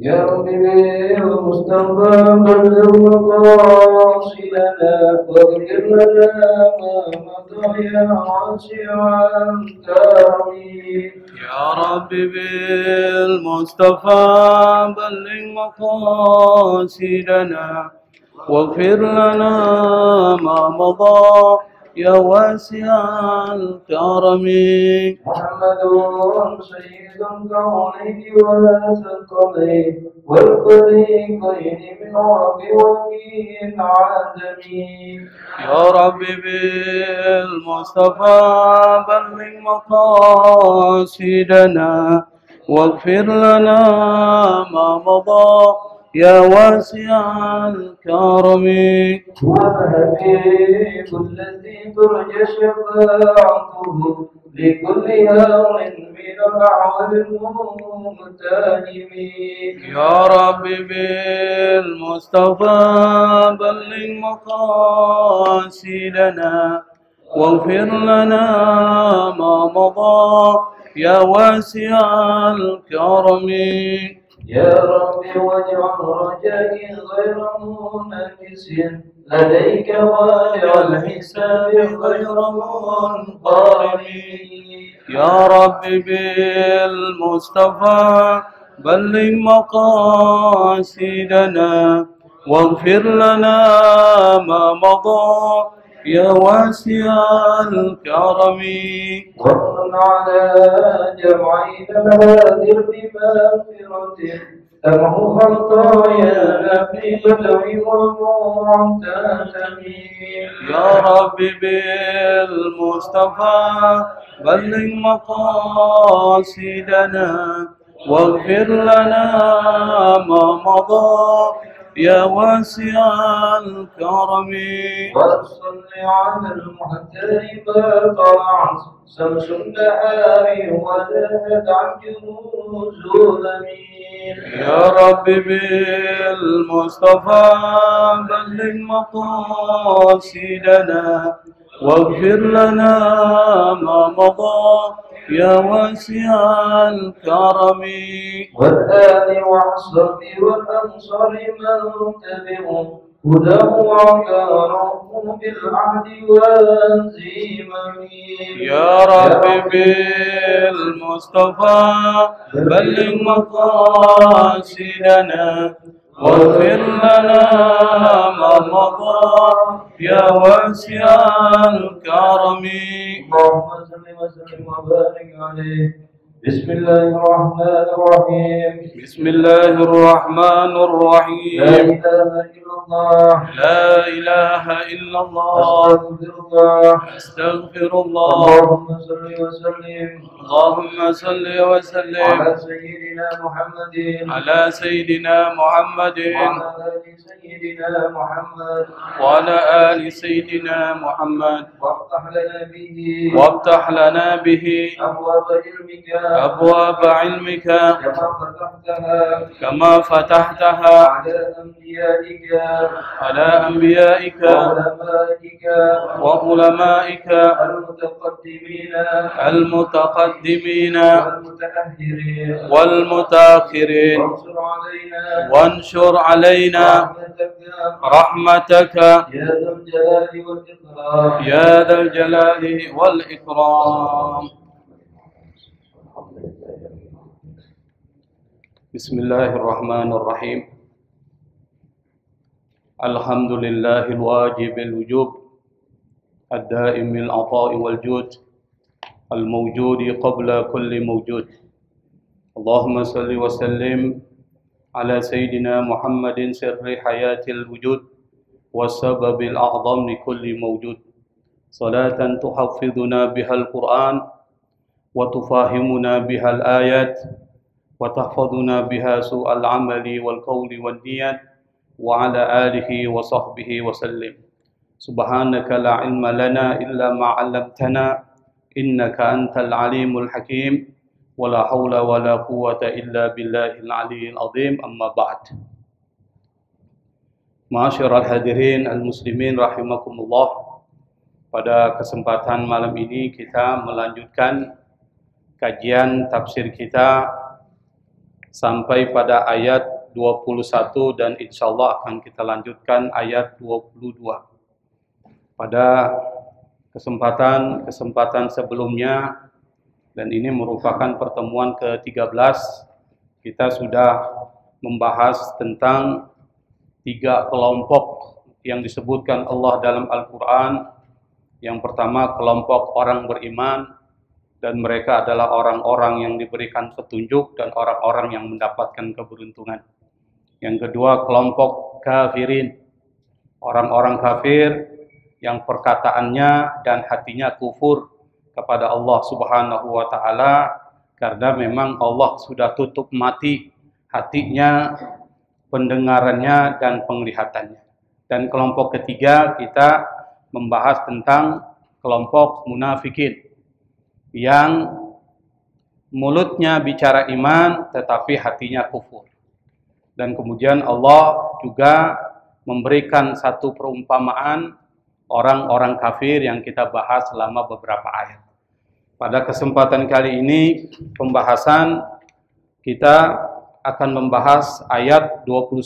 يا رب بالمصطفى بلغ مقاصدنا واغفر لنا ما مضى يا واسع الكرم. يا رب بالمصطفى بلغ مقاصدنا واغفر لنا ما مضى يا واسع الكرم. محمد سيد الكونين والثقلين والفريقين من عرب ومن عجم. يا رب بالمصطفى بلغ مقاصدنا واغفر لنا ما مضى يا واسع الكرم. هو الحبيب الذي ترجى شفاعته لكل هار من الأعوال المتهمين. يا رب بالمصطفى بلغ مقاصدنا واغفر لنا ما مضى يا واسع الكرم. يا رب واجعل رجائي غير منكس لديك واجعل حسابي غير منقرم. يا رب بالمصطفى بلغ مقاصدنا واغفر لنا ما مضى يا واسع الكرم. ومن على جمعنا الهادر بمغفرته تمحو خطايانا في بدو ومعتزم. يا رب بالمصطفى بلغ مقاصدنا واغفر لنا ما مضى يا واسع الكرم. وصل على المحترم طلعت شمس النهار وزادت عن جنود الأمين. يا رب بالمصطفى بلغ مقاصدنا واغفر لنا ما مضى يا واسع الكرم. والآل والصحب والأنصار من تبعوا هداه وعكارهم بالعهد والزمام. يا رب بالمصطفى بلغ مقاصدنا واغفر لنا ما مضى يا واسع الكرم. اللهم صل وسلم وبارك عليه. بسم الله الرحمن الرحيم. بسم الله الرحمن لا الرحيم. إله إلا الله. لا إله إلا الله. أستغفر الله. أستغفر الله. اللهم صل وسلم اللهم صل وسلم على سيدنا محمد على سيدنا محمد وعلى آل سيدنا محمد وعلى آل سيدنا محمد وافتح لنا به وافتح لنا به أبواب علمك أبواب علمك كما فتحتها على أنبيائك على أنبيائك وعلمائك المتقدمين المتقدمين والمتأخرين والمتأخرين وانشر علينا رحمتك يا ذا الجلال والإكرام. يا ذا الجلال والإكرام. بسم الله الرحمن الرحيم. الحمد لله الواجب الوجوب الدائم العطاء والجود الموجود قبل كل موجود. اللهم صل وسلم على سيدنا محمد سر حياة الوجود والسبب الأعظم لكل موجود. صلاة تحفظنا بها القرآن وتفهمنا بها الآيات وتحفظنا بها سوء العمل والقول والنيات وعلى آله وصحبه وسلم. سبحانك لا علم لنا إلا ما علمتنا إنك أنت العليم الحكيم ولا حول ولا قوة إلا بالله العلي العظيم. أما بعد. Ma'asyiral hadirin al-muslimin rahimakumullah. Pada kesempatan malam ini kita melanjutkan kajian tafsir kita sampai pada ayat 21 dan insya Allah akan kita lanjutkan ayat 22. Pada kesempatan sebelumnya, dan ini merupakan pertemuan ke-13, kita sudah membahas tentang 3 kelompok yang disebutkan Allah dalam Al-Quran. Yang pertama, kelompok orang beriman, dan mereka adalah orang-orang yang diberikan petunjuk dan orang-orang yang mendapatkan keberuntungan. Yang kedua, kelompok kafirin, orang-orang kafir yang perkataannya dan hatinya kufur kepada Allah Subhanahu wa Ta'ala, karena memang Allah sudah tutup mati hatinya, pendengarannya, dan penglihatannya. Dan kelompok ketiga, kita membahas tentang kelompok munafikin yang mulutnya bicara iman tetapi hatinya kufur. Dan kemudian Allah juga memberikan satu perumpamaan orang-orang kafir yang kita bahas selama beberapa ayat. Pada kesempatan kali ini pembahasan kita akan membahas ayat 21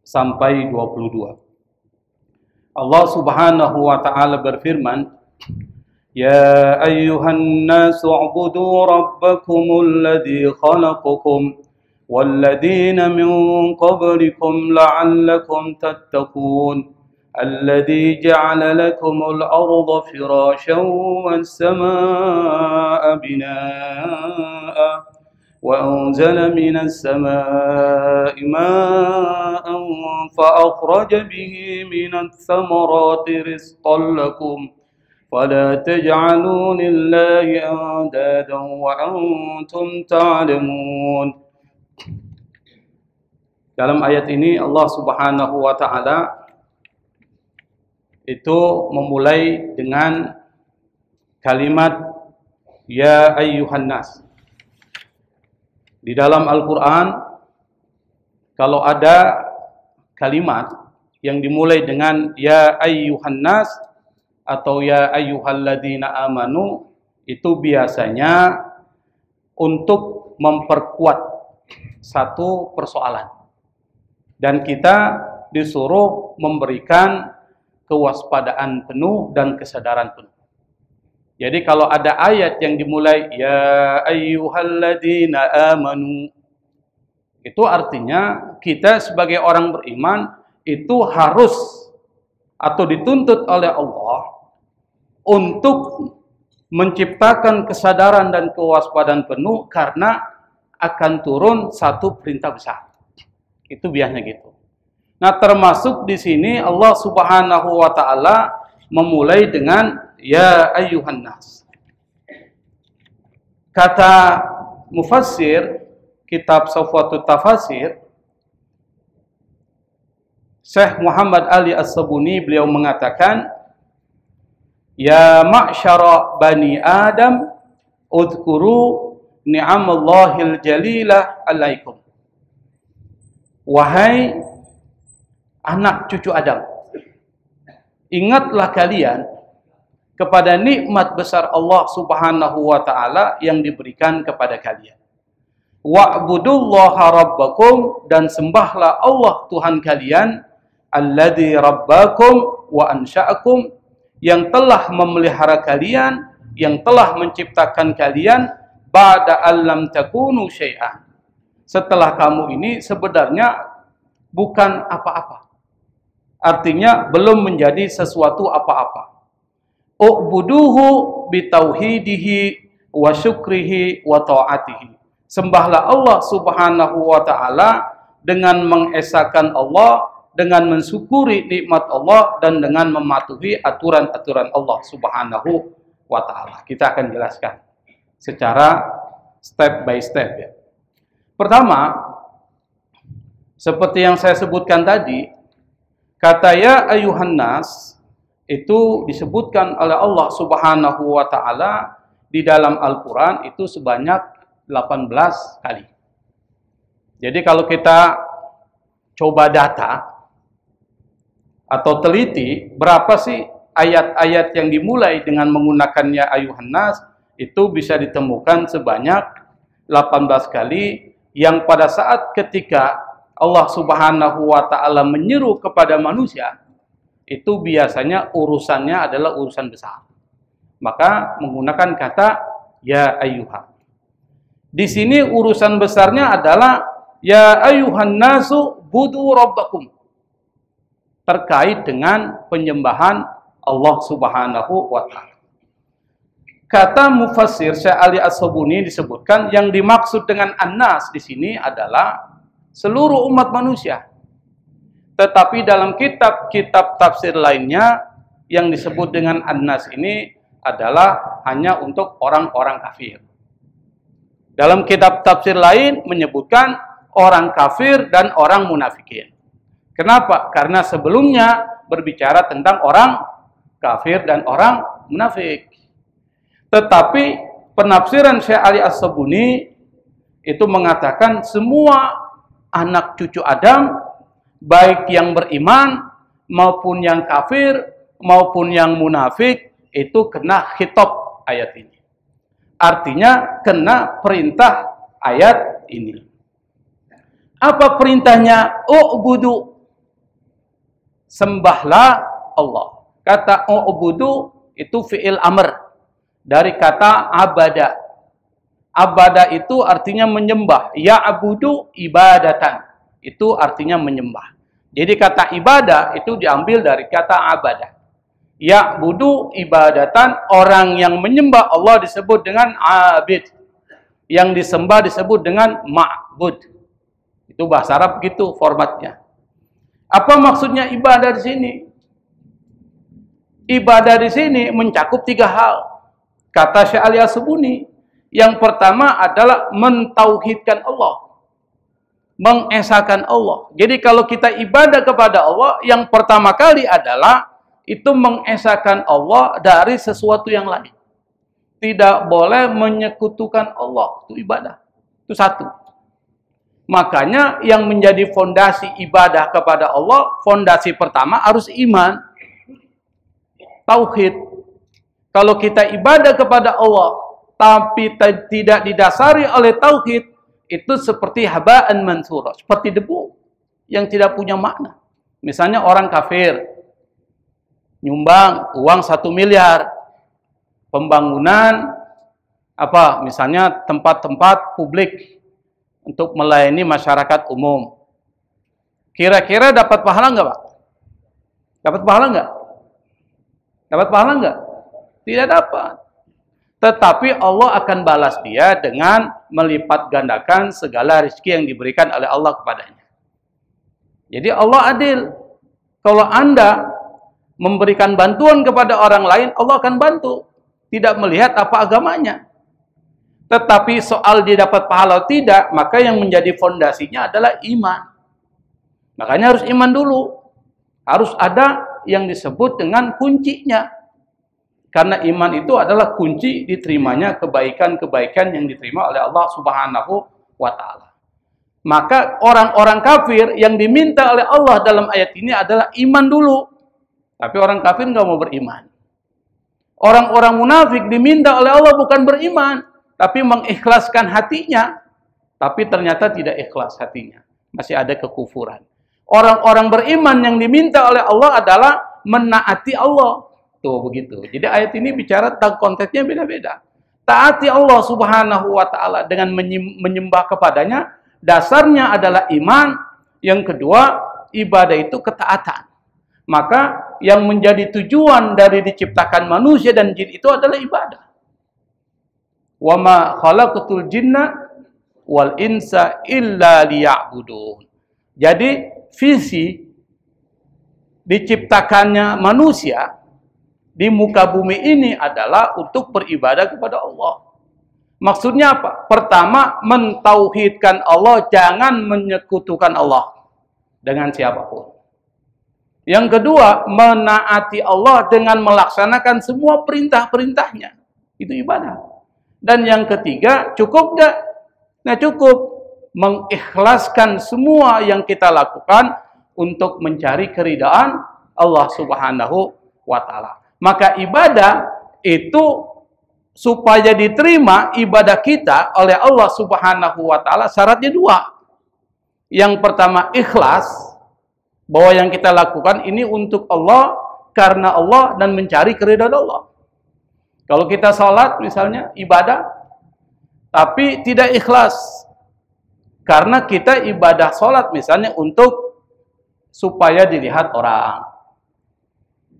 sampai 22. Allah Subhanahu wa Ta'ala berfirman, Ya ayyuhan nasu u'budu rabbakumul ladzi khalaqakum walladzina min qablikum la'allakum tattaqun alladzi ja'ala lakumul arda firasyan was samaa'a binaa'a وأنزل من السماء ماء فأخرج به من الثمرات رزقا لكم فلا تجعلوا لله أندادا وأنتم تعلمون. Dalam ayat ini Allah Subhanahu wa Ta'ala itu memulai dengan kalimat Ya ayyuhan nas. Di dalam Al-Quran, kalau ada kalimat yang dimulai dengan Ya ayyuhan nas atau Ya ayyuhalladzina amanu, itu biasanya untuk memperkuat satu persoalan. Dan kita disuruh memberikan kewaspadaan penuh dan kesadaran penuh. Jadi kalau ada ayat yang dimulai Ya ayyuhalladzina amanu, itu artinya kita sebagai orang beriman itu harus atau dituntut oleh Allah untuk menciptakan kesadaran dan kewaspadaan penuh karena akan turun satu perintah besar. Itu biasanya gitu. Nah, termasuk di sini Allah Subhanahu wa Ta'ala memulai dengan Ya ayyuhan nas. Kata mufassir kitab Safwatut Tafasir, Syekh Muhammad Ali As-Sabuni, beliau mengatakan, Ya ma'syara bani Adam, udhkuru ni'amallahil jalilah alaikum. Wahai anak cucu Adam, ingatlah kalian kepada nikmat besar Allah Subhanahu wa Ta'ala yang diberikan kepada kalian. Wa'budullaha rabbakum, dan sembahlah Allah Tuhan kalian, alladzi rabbakum wa ansha'akum, yang telah memelihara kalian, yang telah menciptakan kalian, ba'da allam takunu syai'an. Setelah kamu ini sebenarnya bukan apa-apa. Artinya belum menjadi sesuatu apa-apa. U'buduhu bitauhidihi wa syukrihi wa ta'atihi. Sembahlah Allah Subhanahu wa Ta'ala dengan mengesahkan Allah, dengan mensyukuri nikmat Allah, dan dengan mematuhi aturan-aturan Allah Subhanahu wa Ta'ala. Kita akan jelaskan secara step by step ya. Pertama, seperti yang saya sebutkan tadi, kata Ya ayyuhan nas itu disebutkan oleh Allah Subhanahu wa Ta'ala di dalam Al-Quran itu sebanyak 18 kali. Jadi kalau kita coba data atau teliti berapa sih ayat-ayat yang dimulai dengan menggunakan Ya ayyuhan nas, itu bisa ditemukan sebanyak 18 kali, yang pada saat ketika Allah Subhanahu wa taala menyeru kepada manusia, itu biasanya urusannya adalah urusan besar. Maka menggunakan kata ya ayyuhan. Di sini urusan besarnya adalah ya ayyuhan nasu budu rabbakum. Terkait dengan penyembahan Allah Subhanahu wa taala. Kata mufassir Syekh Ali As-Sabuni disebutkan yang dimaksud dengan an-nas di sini adalah seluruh umat manusia. Tetapi dalam kitab-kitab tafsir lainnya yang disebut dengan an-nas ini adalah hanya untuk orang-orang kafir. Dalam kitab tafsir lain menyebutkan orang kafir dan orang munafikin. Kenapa? Karena sebelumnya berbicara tentang orang kafir dan orang munafik. Tetapi penafsiran Syekh Ali As-Sabuni itu mengatakan semua anak cucu Adam, baik yang beriman maupun yang kafir maupun yang munafik, itu kena khitab ayat ini. Artinya kena perintah ayat ini. Apa perintahnya? U'budu. Sembahlah Allah. Kata u'budu itu fi'il amr. Dari kata abada. Abada itu artinya menyembah. Ya'budu ibadatan. Itu artinya menyembah. Jadi kata ibadah itu diambil dari kata abada. Ya'budu ibadatan, orang yang menyembah Allah disebut dengan abid. Yang disembah disebut dengan ma'bud. Itu bahasa Arab gitu formatnya. Apa maksudnya ibadah di sini? Ibadah di sini mencakup 3 hal. Kata Syekh Ali As-Sabuni, yang pertama adalah mentauhidkan Allah. Mengesahkan Allah. Jadi kalau kita ibadah kepada Allah, yang pertama kali adalah itu mengesahkan Allah dari sesuatu yang lain. Tidak boleh menyekutukan Allah. Itu ibadah. Itu satu. Makanya yang menjadi fondasi ibadah kepada Allah, fondasi pertama harus iman. Tauhid. Kalau kita ibadah kepada Allah, tapi tidak didasari oleh tauhid, itu seperti haba'an mansura, seperti debu yang tidak punya makna. Misalnya orang kafir nyumbang uang 1 miliar, pembangunan misalnya tempat-tempat publik untuk melayani masyarakat umum. Kira-kira dapat pahala nggak, Pak? Dapat pahala nggak? Dapat pahala nggak? Tidak dapat. Tetapi Allah akan balas dia dengan melipat gandakan segala rezeki yang diberikan oleh Allah kepadanya. Jadi Allah adil. Kalau Anda memberikan bantuan kepada orang lain, Allah akan bantu. Tidak melihat apa agamanya. Tetapi soal dia dapat pahala atau tidak, maka yang menjadi fondasinya adalah iman. Makanya harus iman dulu. Harus ada yang disebut dengan kuncinya. Karena iman itu adalah kunci diterimanya kebaikan-kebaikan yang diterima oleh Allah Subhanahu wa taala. Maka orang-orang kafir yang diminta oleh Allah dalam ayat ini adalah iman dulu. Tapi orang kafir nggak mau beriman. Orang-orang munafik diminta oleh Allah bukan beriman, tapi mengikhlaskan hatinya. Tapi ternyata tidak ikhlas hatinya. Masih ada kekufuran. Orang-orang beriman yang diminta oleh Allah adalah menaati Allah. Tuh begitu. Jadi ayat ini bicara tentang konteksnya beda-beda. Taati Allah Subhanahu wa taala dengan menyembah kepadanya, dasarnya adalah iman. Yang kedua, ibadah itu ketaatan. Maka yang menjadi tujuan dari diciptakan manusia dan jin itu adalah ibadah. Wa ma khalaqatul jinna wal insa illa liya'budun. Jadi visi diciptakannya manusia di muka bumi ini adalah untuk beribadah kepada Allah. Maksudnya apa? Pertama, mentauhidkan Allah, jangan menyekutukan Allah dengan siapapun. Yang kedua, menaati Allah dengan melaksanakan semua perintah-perintahnya. Itu ibadah. Dan yang ketiga, cukup nggak? Nah cukup. Mengikhlaskan semua yang kita lakukan untuk mencari keridhaan Allah Subhanahu wa ta'ala. Maka ibadah itu supaya diterima ibadah kita oleh Allah Subhanahu wa taala syaratnya dua. Yang pertama ikhlas, bahwa yang kita lakukan ini untuk Allah, karena Allah dan mencari keridhaan Allah. Kalau kita sholat misalnya ibadah tapi tidak ikhlas, karena kita ibadah sholat misalnya untuk supaya dilihat orang,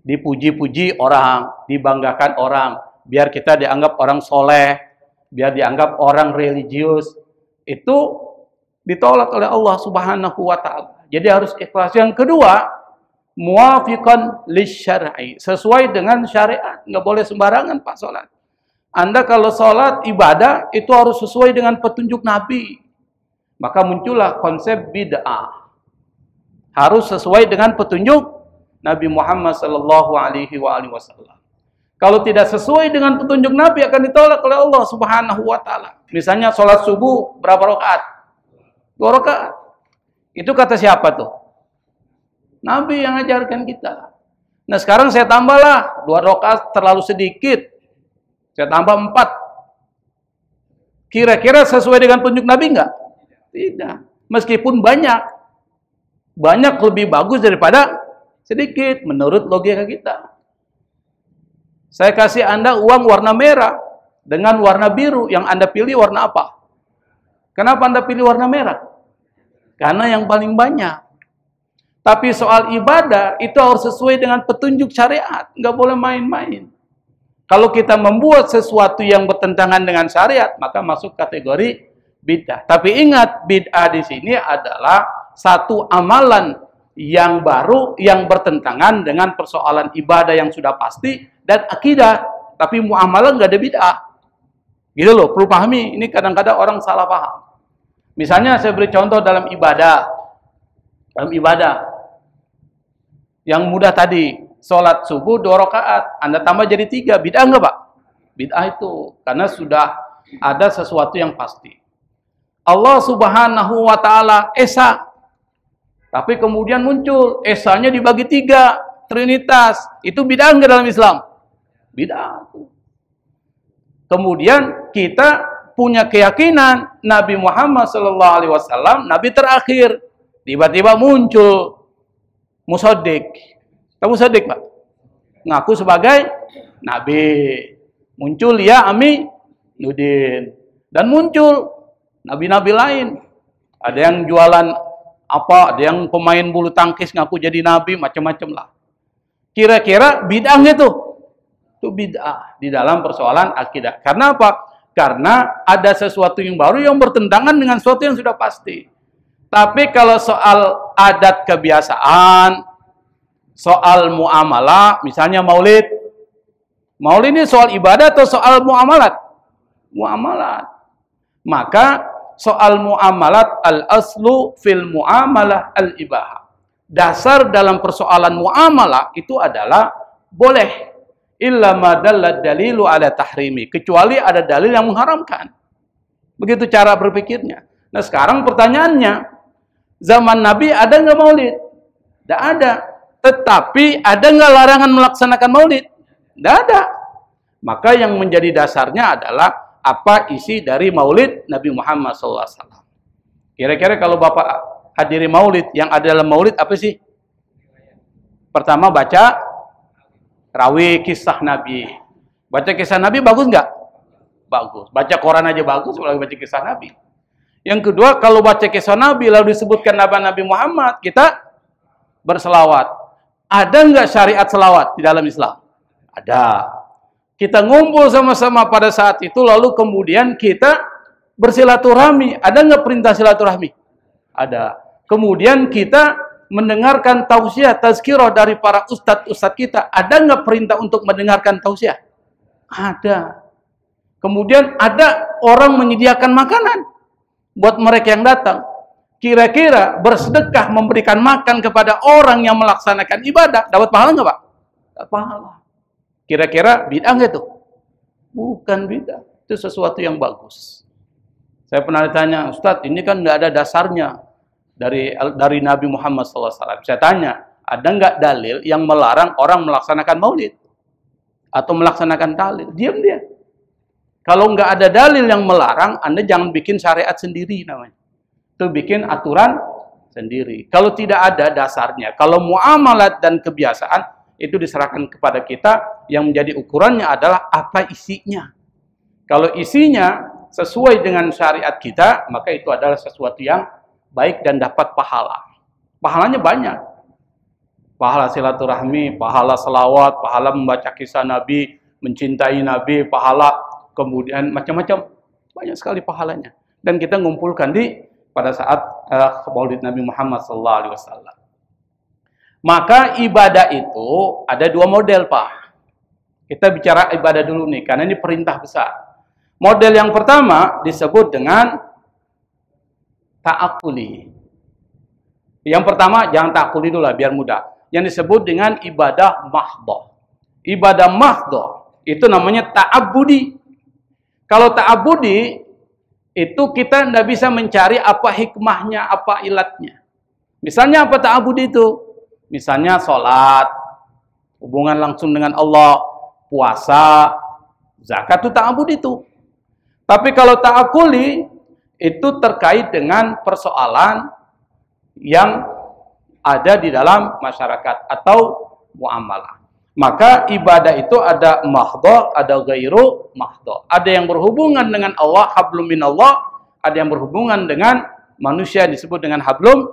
dipuji-puji orang, dibanggakan orang, biar kita dianggap orang soleh, biar dianggap orang religius, itu ditolak oleh Allah Subhanahu wa taala. Jadi harus ikhlas. Yang kedua, muwafiqan lisyar'i, sesuai dengan syariat. Nggak boleh sembarangan Pak sholat. Anda kalau sholat ibadah itu harus sesuai dengan petunjuk Nabi. Maka muncullah konsep bid'ah. Harus sesuai dengan petunjuk Nabi Muhammad sallallahu alaihi wasallam. Kalau tidak sesuai dengan petunjuk Nabi akan ditolak oleh Allah Subhanahu wa taala. Misalnya sholat subuh berapa rakaat? 2 rakaat. Itu kata siapa tuh? Nabi yang ajarkan kita. Nah sekarang saya tambahlah 2 rakaat terlalu sedikit. Saya tambah 4. Kira-kira sesuai dengan petunjuk Nabi enggak? Tidak. Meskipun banyak. Banyak lebih bagus daripada sedikit menurut logika kita. Saya kasih Anda uang warna merah dengan warna biru, yang Anda pilih warna apa? Kenapa Anda pilih warna merah? Karena yang paling banyak. Tapi soal ibadah itu harus sesuai dengan petunjuk syariat, nggak boleh main-main. Kalau kita membuat sesuatu yang bertentangan dengan syariat, maka masuk kategori bid'ah. Tapi ingat, bid'ah di sini adalah satu amalan yang baru, yang bertentangan dengan persoalan ibadah yang sudah pasti dan akidah. Tapi muamalah nggak ada bid'ah. Gitu loh, perlu pahami. Ini kadang-kadang orang salah paham. Misalnya saya beri contoh dalam ibadah. Dalam ibadah yang mudah tadi, sholat subuh 2 rakaat, Anda tambah jadi 3, bid'ah nggak Pak? Bid'ah itu, karena sudah ada sesuatu yang pasti. Allah Subhanahu wa ta'ala Esa, tapi kemudian muncul Esanya dibagi 3, Trinitas, itu bid'ah nggak dalam Islam? Bid'ah. Kemudian kita punya keyakinan Nabi Muhammad SAW Nabi terakhir, tiba-tiba muncul Musaddiq. Kamu Musaddiq Pak? Ngaku sebagai Nabi. Muncul ya Aminuddin. Dan muncul Nabi-Nabi lain. Ada yang jualan apa, ada yang pemain bulu tangkis ngaku jadi Nabi, macam-macam lah. Kira-kira bid'ah itu? Itu bid'ah di dalam persoalan akidah. Karena apa? Karena ada sesuatu yang baru yang bertentangan dengan sesuatu yang sudah pasti. Tapi kalau soal adat kebiasaan, soal muamalah, misalnya maulid. Maulid ini soal ibadah atau soal muamalat? Muamalat. Maka soal muamalat al-aslu fil muamalah al-ibahah. Dasar dalam persoalan muamalah itu adalah boleh. Illa ma dalla dalilu ala tahrimi. Kecuali ada dalil yang mengharamkan. Begitu cara berpikirnya. Nah sekarang pertanyaannya, zaman Nabi ada nggak maulid? Tidak ada. Tetapi ada nggak larangan melaksanakan maulid? Tidak ada. Maka yang menjadi dasarnya adalah apa isi dari maulid Nabi Muhammad SAW. Kira-kira kalau Bapak hadiri maulid, yang ada dalam maulid apa sih? Pertama baca rawi kisah Nabi. Baca kisah Nabi bagus nggak? Bagus. Baca Quran aja bagus, apalagi baca kisah Nabi. Yang kedua, kalau baca kisah Nabi lalu disebutkan nama Nabi Muhammad, kita berselawat. Ada nggak syariat selawat di dalam Islam? Ada. Kita ngumpul sama-sama pada saat itu, lalu kemudian kita bersilaturahmi. Ada nggak perintah silaturahmi? Ada. Kemudian kita mendengarkan tausiah, tazkirah dari para ustadz-ustadz kita. Ada nggak perintah untuk mendengarkan tausiah? Ada. Kemudian ada orang menyediakan makanan buat mereka yang datang. Kira-kira bersedekah memberikan makan kepada orang yang melaksanakan ibadah, dapat pahala nggak Pak? Dapat pahala. Kira-kira bid'ah nggak itu? Bukan bid'ah. Itu sesuatu yang bagus. Saya pernah ditanya, Ustadz, ini kan nggak ada dasarnya dari Nabi Muhammad SAW. Saya tanya, ada nggak dalil yang melarang orang melaksanakan maulid? Atau melaksanakan tahlil? Diam dia. Kalau nggak ada dalil yang melarang, Anda jangan bikin syariat sendiri namanya. Itu bikin aturan sendiri. Kalau tidak ada dasarnya, kalau muamalat dan kebiasaan, itu diserahkan kepada kita, yang menjadi ukurannya adalah apa isinya. Kalau isinya sesuai dengan syariat kita, maka itu adalah sesuatu yang baik dan dapat pahala. Pahalanya banyak. Pahala silaturahmi, pahala selawat, pahala membaca kisah Nabi, mencintai Nabi, pahala kemudian macam-macam, banyak sekali pahalanya. Dan kita ngumpulkan pada saat Maulid Nabi Muhammad SAW. Maka ibadah itu ada dua model, Pak. Kita bicara ibadah dulu nih, karena ini perintah besar. Model yang pertama disebut dengan ta'akuli. Yang pertama, jangan ta'akuli dulu lah, biar mudah. Yang disebut dengan ibadah mahdhah. Ibadah mahdhah itu namanya ta'abbudi. Kalau ta'abudi, itu kita tidak bisa mencari apa hikmahnya, apa ilatnya. Misalnya apa ta'abudi itu? Misalnya sholat, hubungan langsung dengan Allah, puasa, zakat itu ta'abudi itu. Tapi kalau ta'akuli, itu terkait dengan persoalan yang ada di dalam masyarakat atau muamalah. Maka ibadah itu ada mahdhah, ada ghairu mahdhah. Ada yang berhubungan dengan Allah, hablum minallah, ada yang berhubungan dengan manusia disebut dengan hablum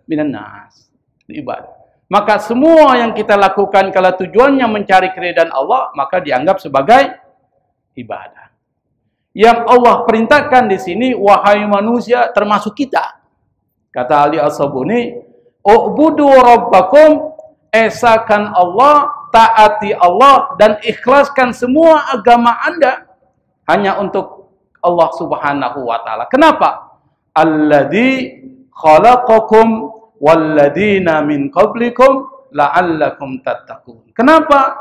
minannas. Ibadah. Maka semua yang kita lakukan kalau tujuannya mencari keridhaan Allah, maka dianggap sebagai ibadah. Yang Allah perintahkan di sini, wahai manusia, termasuk kita. Kata Ali As-Sabuni, u'budu rabbakum, esakan Allah, taati Allah, dan ikhlaskan semua agama Anda hanya untuk Allah Subhanahu wa Ta'ala. Kenapa? Alladzi khalaqakum walladzina min qablikum la'allakum tattaqun. Kenapa?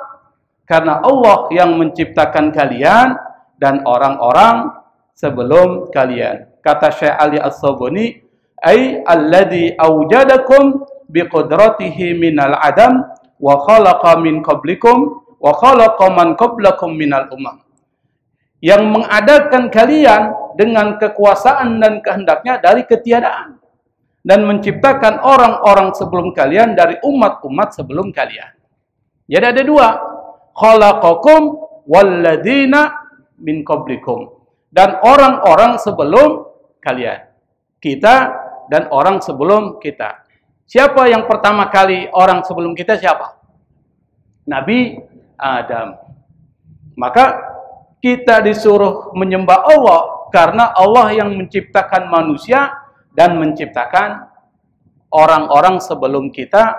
Karena Allah yang menciptakan kalian dan orang-orang sebelum kalian. Kata Syekh Ali As-Sabuni, ay alladzi aujadakum biqudratihi minal adam wa khalaqa min qablikum wa khalaqa man qablakum minal umam. Yang mengadakan kalian dengan kekuasaan dan kehendaknya dari ketiadaan dan menciptakan orang-orang sebelum kalian dari umat-umat sebelum kalian. Jadi ada dua, khalaqakum walladzina min qablikum, dan orang-orang sebelum kalian. Kita dan orang sebelum kita. Siapa yang pertama kali orang sebelum kita siapa? Nabi Adam. Maka kita disuruh menyembah Allah karena Allah yang menciptakan manusia dan menciptakan orang-orang sebelum kita,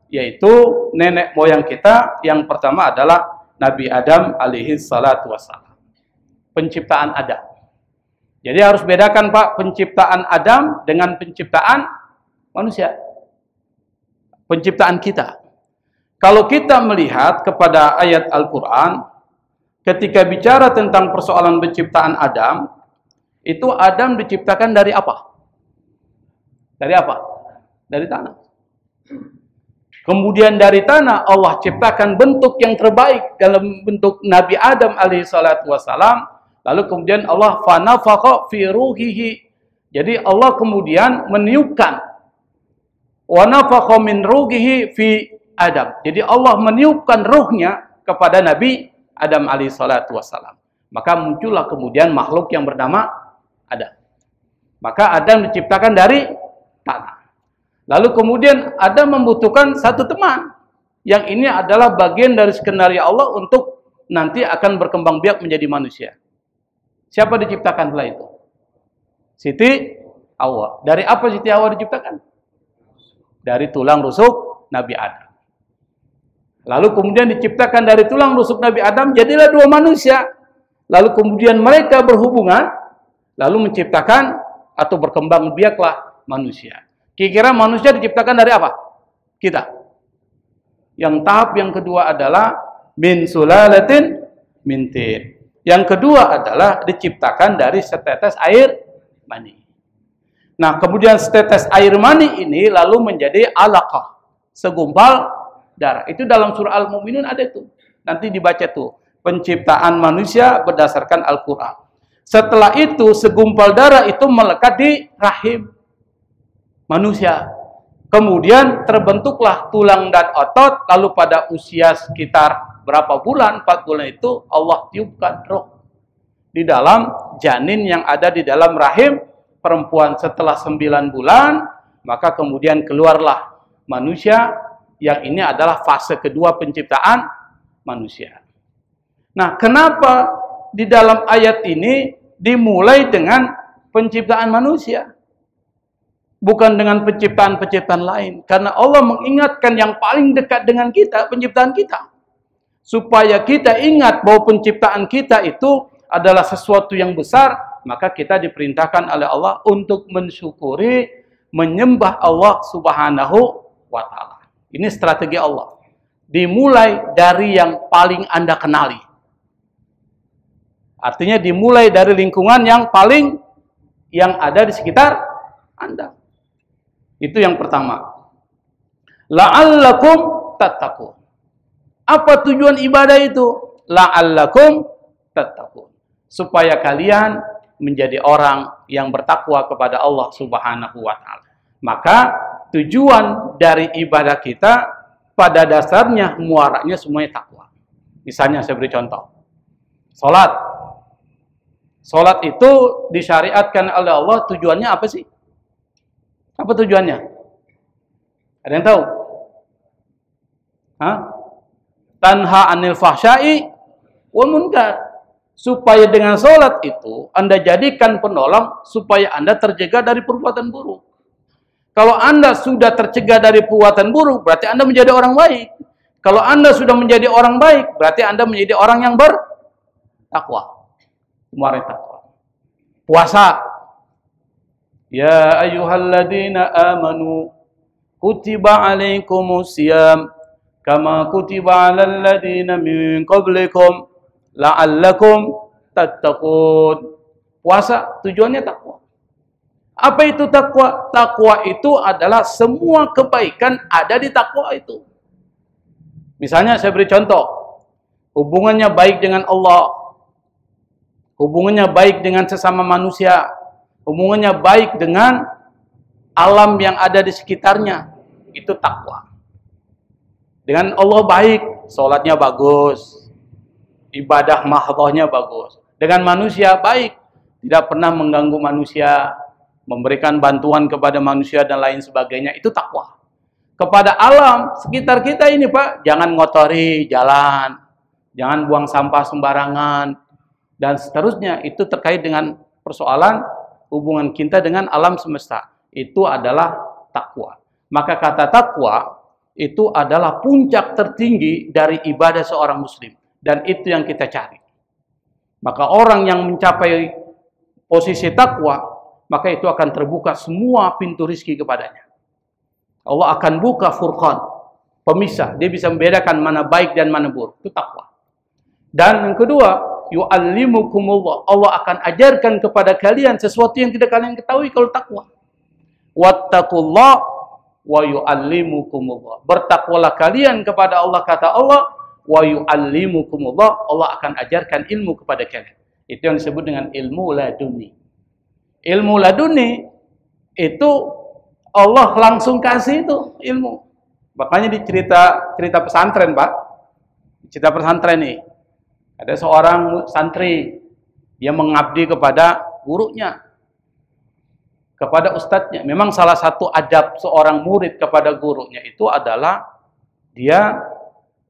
yaitu nenek moyang kita. Yang pertama adalah Nabi Adam alaihi salatu wassalam. Penciptaan Adam. Jadi harus bedakan, Pak, penciptaan Adam dengan penciptaan manusia. Penciptaan kita. Kalau kita melihat kepada ayat Al-Quran, ketika bicara tentang persoalan penciptaan Adam, itu Adam diciptakan dari apa? Dari apa? Dari tanah. Kemudian dari tanah Allah ciptakan bentuk yang terbaik dalam bentuk Nabi Adam alaihi salatu wassalam. Lalu kemudian Allah fanafakha fi ruhihi. Jadi Allah kemudian meniupkan wa nafakha min ruhihi fi Adam. Jadi Allah meniupkan ruhnya kepada Nabi Adam alaihi salatu wassalam. Maka muncullah kemudian makhluk yang bernama Adam. Maka Adam diciptakan dari tanah. Lalu kemudian Adam membutuhkan satu teman. Yang ini adalah bagian dari skenario Allah untuk nanti akan berkembang biak menjadi manusia. Siapa diciptakan setelah itu? Siti Hawa. Dari apa Siti Hawa diciptakan? Dari tulang rusuk Nabi Adam. Lalu kemudian diciptakan dari tulang rusuk Nabi Adam, jadilah dua manusia. Lalu kemudian mereka berhubungan, lalu menciptakan atau berkembang biaklah manusia. Kira-kira manusia diciptakan dari apa? Kita. Yang tahap yang kedua adalah min sulalatin min tin. Yang kedua adalah diciptakan dari setetes air mani. Nah, kemudian setetes air mani ini lalu menjadi alaqah, segumpal darah. Itu dalam surah Al-Mu'minun ada itu. Nanti dibaca tuh. penciptaan manusia berdasarkan Al-Quran. Setelah itu, segumpal darah itu melekat di rahim manusia. Kemudian terbentuklah tulang dan otot, lalu pada usia sekitar berapa bulan, 4 bulan itu Allah tiupkan roh di dalam janin yang ada di dalam rahim perempuan. Setelah 9 bulan, maka kemudian keluarlah manusia, yang ini adalah fase kedua penciptaan manusia. Nah, kenapa di dalam ayat ini dimulai dengan penciptaan manusia? Bukan dengan penciptaan-penciptaan lain. Karena Allah mengingatkan yang paling dekat dengan kita, penciptaan kita. Supaya kita ingat bahwa penciptaan kita itu adalah sesuatu yang besar, maka kita diperintahkan oleh Allah untuk mensyukuri, menyembah Allah Subhanahu wa Ta'ala. Ini strategi Allah. Dimulai dari yang paling Anda kenali. Artinya dimulai dari lingkungan yang ada di sekitar Anda. Itu yang pertama. La'allakum tattaqun. Apa tujuan ibadah itu? La'allakum tattaqun. Supaya kalian menjadi orang yang bertakwa kepada Allah Subhanahu wa Ta'ala. Maka tujuan dari ibadah kita pada dasarnya muaranya semuanya takwa. Misalnya saya beri contoh. Salat. Salat itu disyariatkan oleh Allah, tujuannya apa sih? Apa tujuannya? Ada yang tahu? Hah? Tanha anil fahsyai wal munkar. Supaya dengan salat itu Anda jadikan penolong supaya Anda tercegah dari perbuatan buruk. Kalau Anda sudah tercegah dari perbuatan buruk, berarti Anda menjadi orang baik. Kalau Anda sudah menjadi orang baik, berarti Anda menjadi orang yang bertakwa. Kemarin takwa. Puasa. Ya ayyuhalladzina amanu kutiba alaikumus syiyam kama kutiba alal ladzina min qablikum la'allakum tattaqun. Puasa tujuannya takwa. Apa itu takwa? Takwa itu adalah semua kebaikan ada di takwa itu. Misalnya saya beri contoh. Hubungannya baik dengan Allah. Hubungannya baik dengan sesama manusia. Hubungannya baik dengan alam yang ada di sekitarnya. Itu takwa. Dengan Allah baik, sholatnya bagus. Ibadah mahdhahnya bagus. Dengan manusia baik, tidak pernah mengganggu manusia, memberikan bantuan kepada manusia dan lain sebagainya. Itu takwa. Kepada alam sekitar kita ini, Pak, jangan ngotori jalan, jangan buang sampah sembarangan, dan seterusnya. Itu terkait dengan persoalan hubungan kita dengan alam semesta. Itu adalah takwa. Maka kata takwa itu adalah puncak tertinggi dari ibadah seorang muslim. Dan itu yang kita cari. Maka orang yang mencapai posisi takwa, maka itu akan terbuka semua pintu rizki kepadanya. Allah akan buka furqan, pemisah. Dia bisa membedakan mana baik dan mana buruk. Itu takwa. Dan yang kedua, yu'allimukumullah. Allah akan ajarkan kepada kalian sesuatu yang tidak kalian ketahui kalau takwa. Wattaqullah wa yu'allimukumullah. Bertakwalah kalian kepada Allah, kata Allah, wa yu'allimukumullah. Allah akan ajarkan ilmu kepada kalian. Itu yang disebut dengan ilmu laduni. Ilmu laduni itu Allah langsung kasih itu ilmu. Makanya di cerita pesantren, Pak. Cerita pesantren nih. Ada seorang santri, dia mengabdi kepada gurunya, kepada ustadznya. Memang salah satu adab seorang murid kepada gurunya itu adalah dia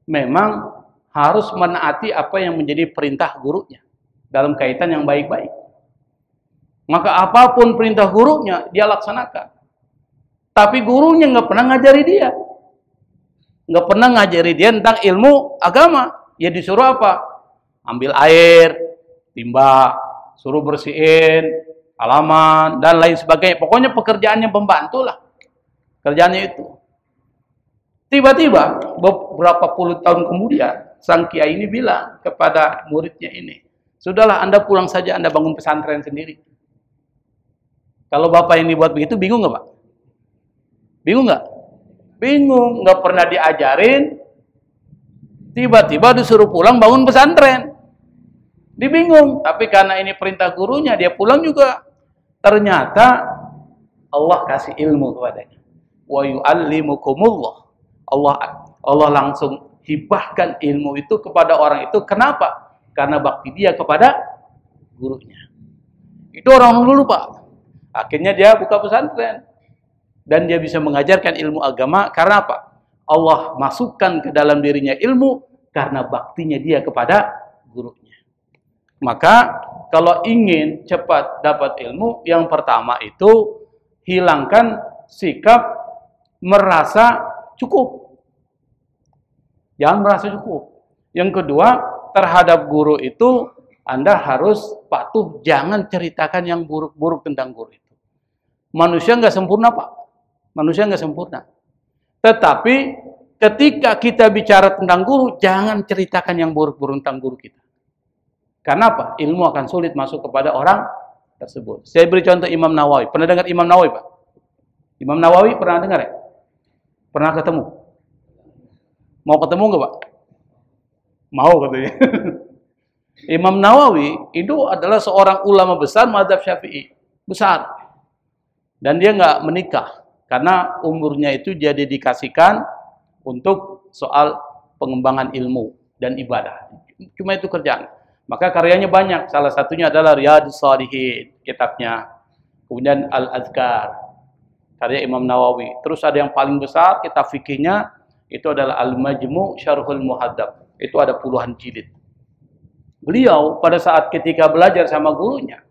memang harus menaati apa yang menjadi perintah gurunya dalam kaitan yang baik-baik. Maka apapun perintah gurunya, dia laksanakan. Tapi gurunya nggak pernah ngajari dia. Nggak pernah ngajari dia tentang ilmu agama. Ya disuruh apa? Ambil air, timba, suruh bersihin halaman, dan lain sebagainya. Pokoknya pekerjaannya pembantu lah. Kerjaannya itu. Tiba-tiba, beberapa puluh tahun kemudian, sang kiai ini bilang kepada muridnya ini, sudahlah Anda pulang saja, Anda bangun pesantren sendiri. Kalau bapak ini buat begitu, bingung nggak Pak? Bingung nggak? Bingung, nggak pernah diajarin Tiba-tiba disuruh pulang bangun pesantren. Dia bingung, tapi karena ini perintah gurunya, dia pulang juga. Ternyata Allah kasih ilmu kepadanya. Wa yu'allimukumullah. Allah langsung hibahkan ilmu itu kepada orang itu. Kenapa? Karena bakti dia kepada gurunya. Itu orang dulu, Pak. Akhirnya dia buka pesantren. Dan dia bisa mengajarkan ilmu agama. Karena apa? Allah masukkan ke dalam dirinya ilmu karena baktinya dia kepada gurunya. Maka kalau ingin cepat dapat ilmu, yang pertama itu hilangkan sikap merasa cukup. Jangan merasa cukup. Yang kedua, terhadap guru itu Anda harus patuh, jangan ceritakan yang buruk-buruk tentang guru itu. Manusia nggak sempurna, Pak. Manusia nggak sempurna. Tetapi ketika kita bicara tentang guru, jangan ceritakan yang buruk-buruk tentang guru kita. Karena apa? Ilmu akan sulit masuk kepada orang tersebut. Saya beri contoh Imam Nawawi. Pernah dengar Imam Nawawi, Pak? Imam Nawawi pernah dengar ya? Pernah ketemu? Mau ketemu nggak, Pak? Mau katanya. Imam Nawawi itu adalah seorang ulama besar mazhab Syafi'i. Besar. Dan dia nggak menikah. Karena umurnya itu dia dedikasikan untuk soal pengembangan ilmu dan ibadah. Cuma itu kerjaan. Maka karyanya banyak. Salah satunya adalah Riyadhus Shalihin, kitabnya. Kemudian Al-Azkar, karya Imam Nawawi. Terus ada yang paling besar, kitab fikihnya, itu adalah Al-Majmu' Syarhul Muhadzab. Itu ada puluhan jilid. Beliau pada saat ketika belajar sama gurunya,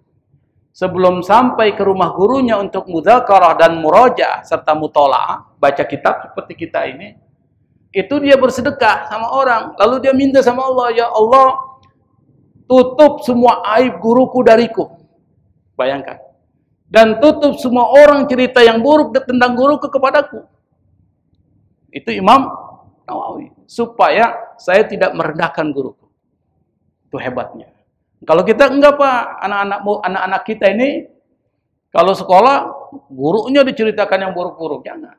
sebelum sampai ke rumah gurunya untuk mudzakarah dan murajaah serta mutola'ah, baca kitab seperti kita ini, itu dia bersedekah sama orang. Lalu dia minta sama Allah, ya Allah, tutup semua aib guruku dariku. Bayangkan. Dan tutup semua orang cerita yang buruk tentang guruku kepadaku. Itu Imam Nawawi. Supaya saya tidak merendahkan guruku. Itu hebatnya. Kalau kita enggak, Pak. Anak-anak kita ini, kalau sekolah, gurunya diceritakan yang buruk-buruk. Jangan.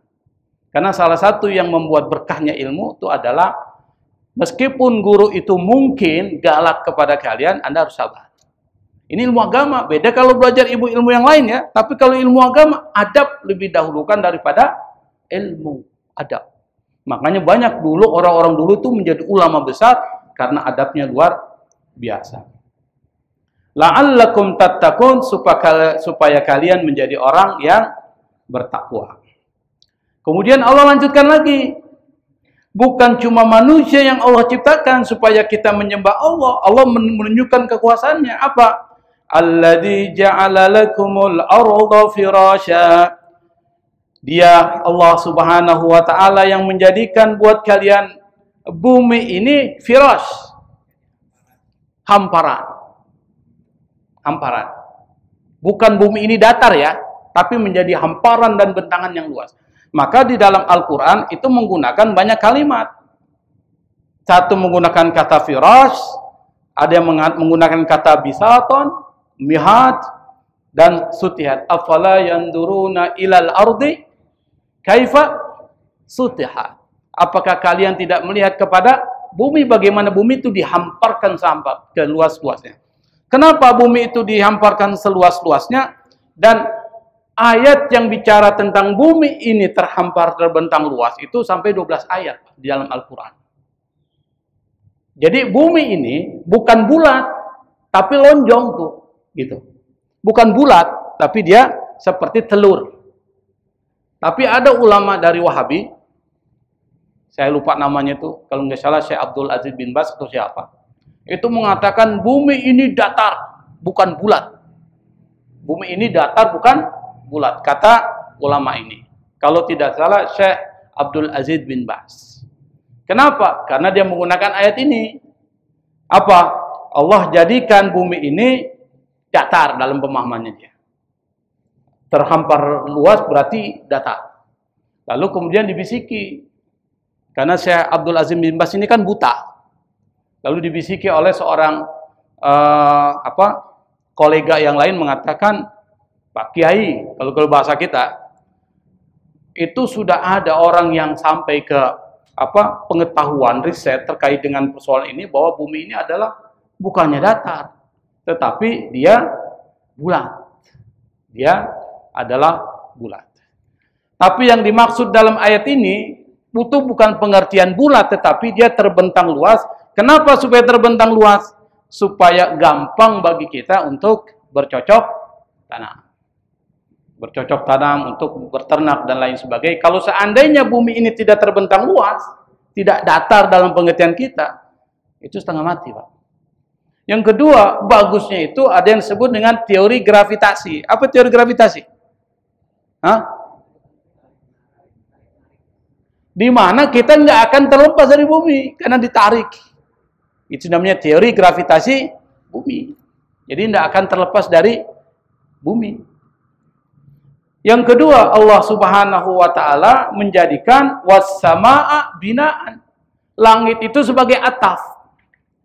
Karena salah satu yang membuat berkahnya ilmu itu adalah meskipun guru itu mungkin galak kepada kalian, Anda harus sabar. Ini ilmu agama. Beda kalau belajar ilmu yang lain ya. Tapi kalau ilmu agama, adab lebih dahulukan daripada ilmu. Adab. Makanya banyak dulu, orang-orang dulu itu menjadi ulama besar karena adabnya luar biasa. La'allakum tattaqun, supaya kalian menjadi orang yang bertakwa. Kemudian Allah lanjutkan lagi. Bukan cuma manusia yang Allah ciptakan supaya kita menyembah Allah. Allah menunjukkan kekuasaannya. Apa? Alladzi ja'ala lakumul arda firasya. Dia Allah Subhanahu wa taala yang menjadikan buat kalian bumi ini firash. Hamparan. Hamparan. Bukan bumi ini datar ya, tapi menjadi hamparan dan bentangan yang luas. Maka di dalam Al-Quran itu menggunakan banyak kalimat. Satu menggunakan kata firash, ada yang menggunakan kata bisaton, mihad, dan sutihat. Afala yanduruna ilal ardi kaifa sutihat. Apakah kalian tidak melihat kepada bumi, bagaimana bumi itu dihamparkan sampai ke luas-luasnya. Kenapa bumi itu dihamparkan seluas-luasnya? Dan ayat yang bicara tentang bumi ini terhampar terbentang luas itu sampai 12 ayat di dalam Al-Quran. Jadi bumi ini bukan bulat, tapi lonjong tuh, gitu. Bukan bulat, tapi dia seperti telur. Tapi ada ulama dari Wahabi, saya lupa namanya tuh, kalau nggak salah Syekh Abdul Aziz bin Baz atau siapa, itu mengatakan bumi ini datar, bukan bulat. Bumi ini datar, bukan bulat, kata ulama ini. Kalau tidak salah Syekh Abdul Aziz bin Baz. Kenapa? Karena dia menggunakan ayat ini. Apa? Allah jadikan bumi ini datar dalam pemahamannya dia. Terhampar luas berarti datar. Lalu kemudian dibisiki. Karena Syekh Abdul Aziz bin Baz ini kan buta. Lalu dibisiki oleh seorang kolega yang lain mengatakan, Pak Kiai, kalau bahasa kita, itu sudah ada orang yang sampai ke pengetahuan riset terkait dengan persoalan ini bahwa bumi ini adalah bukannya datar, tetapi dia bulat. Dia adalah bulat. Tapi yang dimaksud dalam ayat ini itu bukan pengertian bulat, tetapi dia terbentang luas. Kenapa supaya terbentang luas? Supaya gampang bagi kita untuk bercocok tanam. Bercocok tanam, untuk berternak dan lain sebagainya. Kalau seandainya bumi ini tidak terbentang luas, tidak datar dalam pengertian kita, itu setengah mati, Pak. Yang kedua, bagusnya itu ada yang disebut dengan teori gravitasi. Apa teori gravitasi? Hah? Di mana kita nggak akan terlepas dari bumi karena ditarik. Itu namanya teori gravitasi bumi. Jadi tidak akan terlepas dari bumi. Yang kedua, Allah Subhanahu wa taala menjadikan was-samaa'a binaan. Langit itu sebagai atap.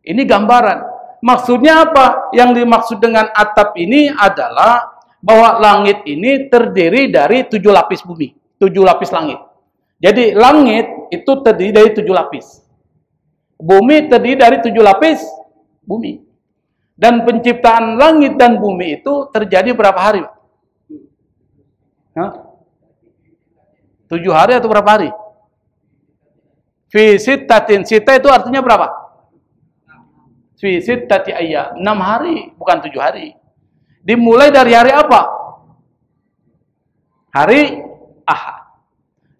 Ini gambaran. Maksudnya apa? Yang dimaksud dengan atap ini adalah bahwa langit ini terdiri dari 7 lapis bumi, 7 lapis langit. Jadi langit itu terdiri dari 7 lapis. Bumi terdiri dari 7 lapis bumi. Dan penciptaan langit dan bumi itu terjadi berapa hari, Pak? 7 hari atau berapa hari? Fi sittatin. Sitta itu artinya berapa? Fi sittati ayyam. 6 hari, bukan 7 hari. Dimulai dari hari apa? Hari Ahad.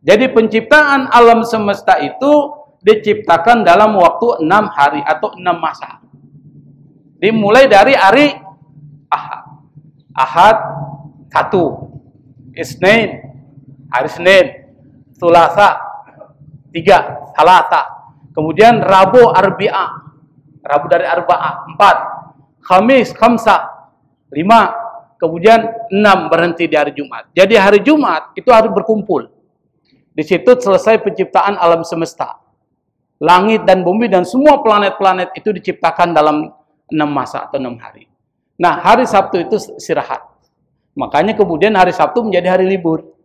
Jadi penciptaan alam semesta itu diciptakan dalam waktu 6 hari atau 6 masa. Dimulai dari hari Ahad. Ahad 1. Isnin, hari Senin. Sulasa 3, Salasa. Kemudian Rabu Arbi'ah. Rabu dari Arba'ah 4. Khamis Khamsah 5. Kemudian 6 berhenti di hari Jumat. Jadi hari Jumat itu harus berkumpul. Di situ selesai penciptaan alam semesta. Langit dan bumi dan semua planet-planet itu diciptakan dalam 6 masa atau 6 hari. Nah, hari Sabtu itu istirahat. Makanya kemudian hari Sabtu menjadi hari libur.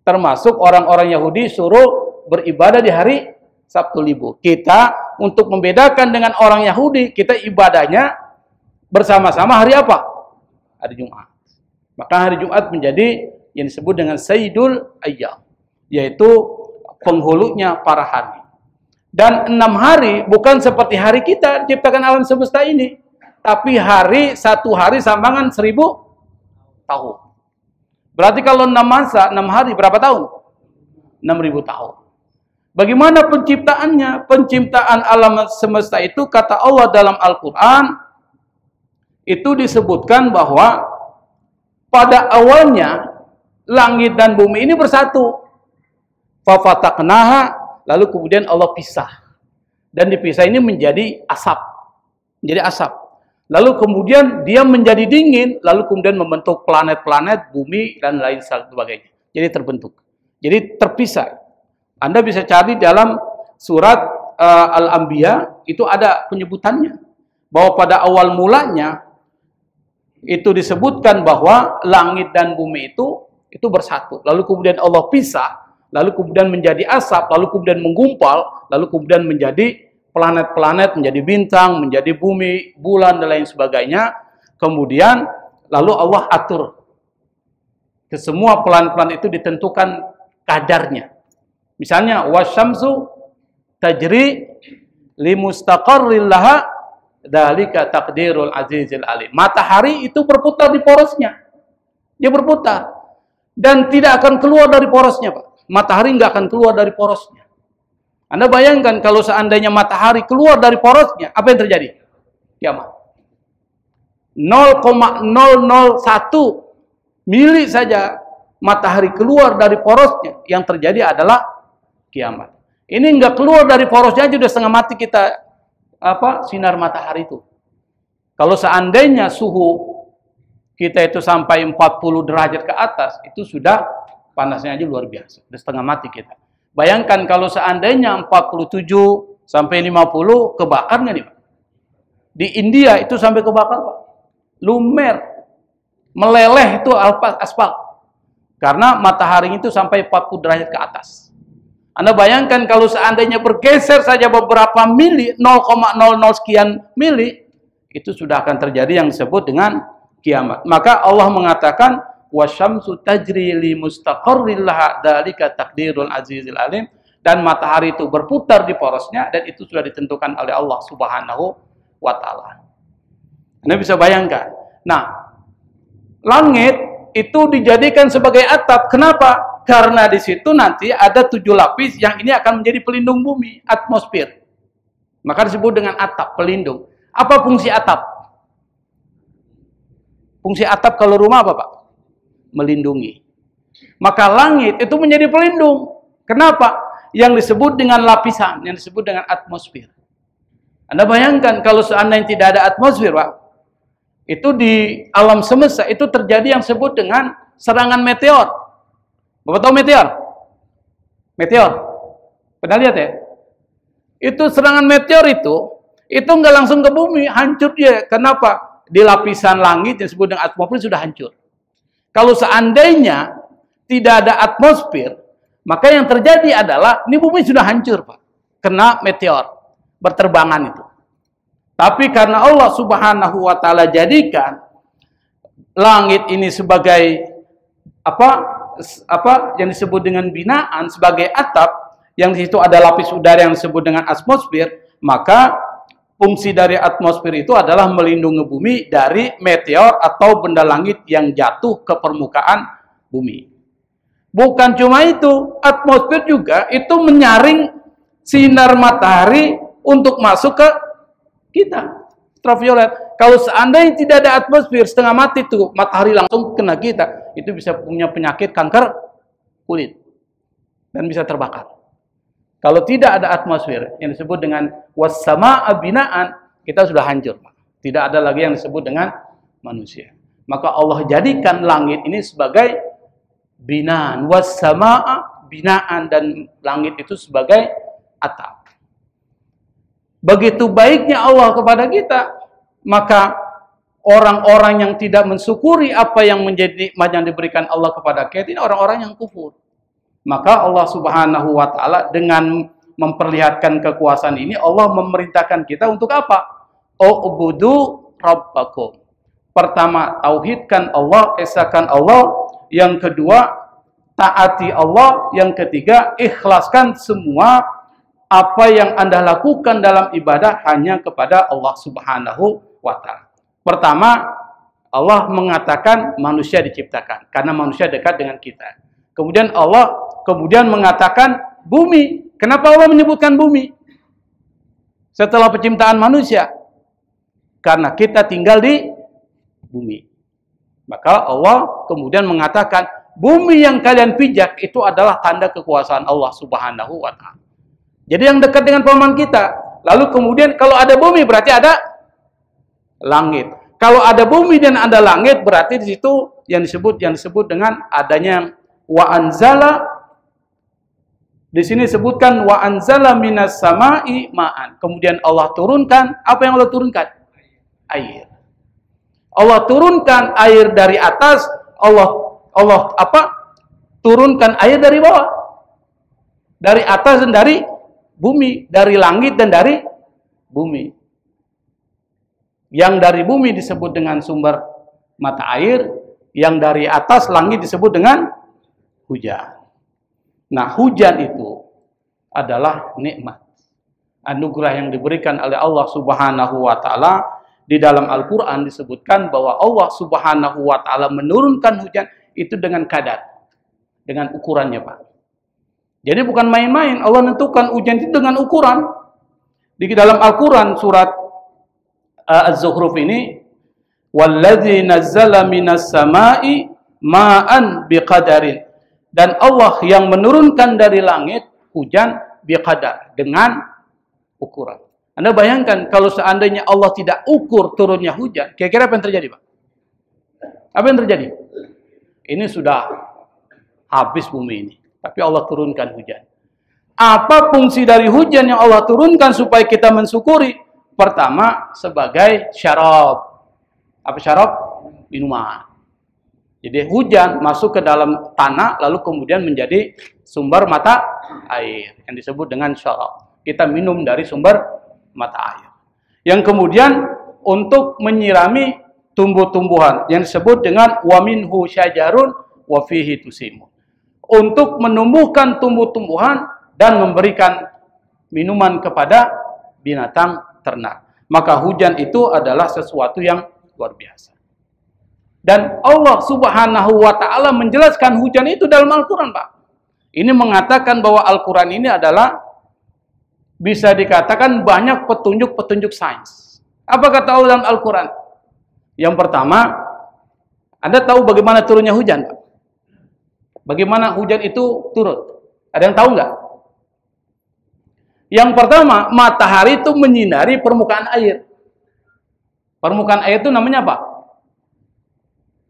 Termasuk orang-orang Yahudi suruh beribadah di hari Sabtu libur. Kita untuk membedakan dengan orang Yahudi, kita ibadahnya bersama-sama hari apa? Hari Jumat. Maka hari Jumat menjadi yang disebut dengan Sayyidul Ayyam, yaitu penghulunya para hari. Dan 6 hari bukan seperti hari kita diciptakan alam semesta ini, tapi hari, 1 hari sambangan 1000 tahun. Berarti kalau 6 masa, 6 hari berapa tahun? 6000 tahun. Bagaimana penciptaannya? Penciptaan alam semesta itu kata Allah dalam Al-Quran, itu disebutkan bahwa pada awalnya langit dan bumi ini bersatu. Fafataqnaha, lalu kemudian Allah pisah. Dan dipisah ini menjadi asap. Menjadi asap. Lalu kemudian dia menjadi dingin, lalu kemudian membentuk planet-planet, bumi, dan lain sebagainya. Jadi terbentuk. Jadi terpisah. Anda bisa cari dalam surat Al-Anbiya, itu ada penyebutannya. Bahwa pada awal mulanya, itu disebutkan bahwa langit dan bumi itu bersatu. Lalu kemudian Allah pisah, lalu kemudian menjadi asap, lalu kemudian menggumpal, lalu kemudian menjadi planet-planet, menjadi bintang, menjadi bumi, bulan, dan lain sebagainya. Kemudian lalu Allah atur. Ke semua planet-planet itu ditentukan kadarnya. Misalnya, wasyamsu tajri limustaqarril laha dzalika taqdirul azizil alim. Matahari itu berputar di porosnya. Dia berputar. Dan tidak akan keluar dari porosnya, Pak. Matahari nggak akan keluar dari porosnya. Anda bayangkan kalau seandainya matahari keluar dari porosnya, apa yang terjadi? Kiamat. 0,001 mili saja matahari keluar dari porosnya, yang terjadi adalah kiamat. Ini nggak keluar dari porosnya aja udah setengah mati kita sinar matahari itu. Kalau seandainya suhu kita itu sampai 40 derajat ke atas, itu sudah panasnya aja luar biasa. Udah setengah mati kita. Bayangkan kalau seandainya 47 sampai 50 kebakar nggak nih, Pak? Di India itu sampai kebakar, Pak. Lumer. Meleleh itu aspal. Karena matahari itu sampai 40 derajat ke atas. Anda bayangkan kalau seandainya bergeser saja beberapa mili, 0,00 sekian mili, itu sudah akan terjadi yang disebut dengan kiamat. Maka Allah mengatakan, wasyamsu tajri li mustaqarril laha dzalika taqdirul azizil alim, dan matahari itu berputar di porosnya dan itu sudah ditentukan oleh Allah Subhanahu wa taala. Anda bisa bayangkan. Nah, langit itu dijadikan sebagai atap. Kenapa? Karena di situ nanti ada 7 lapis yang ini akan menjadi pelindung bumi, atmosfer. Maka disebut dengan atap, pelindung. Apa fungsi atap? Fungsi atap kalau rumah apa, Pak? Melindungi. Maka langit itu menjadi pelindung. Kenapa? Yang disebut dengan lapisan, yang disebut dengan atmosfer. Anda bayangkan kalau seandainya tidak ada atmosfer, Pak, itu di alam semesta itu terjadi yang disebut dengan serangan meteor. Bapak tahu meteor? Meteor. Pernah lihat ya? Itu serangan meteor itu nggak langsung ke bumi, hancur dia. Kenapa? Di lapisan langit yang disebut dengan atmosfer sudah hancur. Kalau seandainya tidak ada atmosfer, maka yang terjadi adalah ini bumi sudah hancur, Pak. Kena meteor berterbangan itu. Tapi karena Allah Subhanahu wa taala jadikan langit ini sebagai apa yang disebut dengan binaan, sebagai atap, yang di situ ada lapis udara yang disebut dengan atmosfer, maka fungsi dari atmosfer itu adalah melindungi bumi dari meteor atau benda langit yang jatuh ke permukaan bumi. Bukan cuma itu, atmosfer juga itu menyaring sinar matahari untuk masuk ke kita, ultraviolet. Kalau seandainya tidak ada atmosfer, setengah mati tuh matahari langsung kena kita, itu bisa punya penyakit kanker kulit dan bisa terbakar. Kalau tidak ada atmosfer yang disebut dengan was-samaa binaan, kita sudah hancur. Tidak ada lagi yang disebut dengan manusia. Maka Allah jadikan langit ini sebagai binaan, was-samaa binaan, dan langit itu sebagai atap. Begitu baiknya Allah kepada kita, maka orang-orang yang tidak mensyukuri apa yang menjadi nikmat yang diberikan Allah kepada kita, ini orang-orang yang kufur. Maka Allah Subhanahu wa taala dengan memperlihatkan kekuasaan ini, Allah memerintahkan kita untuk apa? U'budu rabbakum. Pertama, tauhidkan Allah, esakan Allah. Yang kedua, taati Allah. Yang ketiga, ikhlaskan semua apa yang Anda lakukan dalam ibadah hanya kepada Allah Subhanahu wa ta'ala. Pertama, Allah mengatakan manusia diciptakan karena manusia dekat dengan kita. Kemudian Allah mengatakan bumi. Kenapa Allah menyebutkan bumi setelah penciptaan manusia? Karena kita tinggal di bumi. Maka Allah kemudian mengatakan bumi yang kalian pijak itu adalah tanda kekuasaan Allah Subhanahu wa ta'ala. Jadi yang dekat dengan paman kita. Lalu kemudian kalau ada bumi berarti ada langit. Kalau ada bumi dan ada langit berarti di situ yang disebut dengan adanya wa anzala. Di sini disebutkan wa anzala minas sama'i ma'an. Kemudian Allah turunkan, apa yang Allah turunkan? Air. Allah turunkan air dari atas, Allah turunkan air dari bawah. Dari atas dan dari bumi, dari langit dan dari bumi. Yang dari bumi disebut dengan sumber mata air, yang dari atas langit disebut dengan hujan. Nah, hujan itu adalah nikmat, anugerah yang diberikan oleh Allah Subhanahu wa taala. Di dalam Al-Qur'an disebutkan bahwa Allah Subhanahu wa taala menurunkan hujan itu dengan kadar, dengan ukurannya, Pak. Jadi bukan main-main, Allah menentukan hujan itu dengan ukuran. Di dalam Al-Qur'an surat Az-Zukhruf ini, wallazi nazzala minas sama'i ma'an biqadarin, dan Allah yang menurunkan dari langit hujan biqadar, dengan ukuran. Anda bayangkan kalau seandainya Allah tidak ukur turunnya hujan, kira-kira apa yang terjadi, Pak? Apa yang terjadi? Ini sudah habis bumi ini, tapi Allah turunkan hujan. Apa fungsi dari hujan yang Allah turunkan supaya kita mensyukuri? Pertama, sebagai syarab. Apa syarab? Minuman. Jadi hujan masuk ke dalam tanah lalu kemudian menjadi sumber mata air yang disebut dengan syarab. Kita minum dari sumber mata air. Yang kemudian untuk menyirami tumbuh-tumbuhan yang disebut dengan wa minhu syajarun wa fihi tusimun. Untuk menumbuhkan tumbuh-tumbuhan dan memberikan minuman kepada binatang ternak. Maka hujan itu adalah sesuatu yang luar biasa. Dan Allah Subhanahu wa taala menjelaskan hujan itu dalam Al-Qur'an, Pak. Ini mengatakan bahwa Al-Qur'an ini adalah bisa dikatakan banyak petunjuk-petunjuk sains. Apa kata Allah dalam Al-Qur'an? Yang pertama, Anda tahu bagaimana turunnya hujan, Pak? Bagaimana hujan itu turun? Ada yang tahu nggak? Yang pertama, matahari itu menyinari permukaan air. Permukaan air itu namanya apa?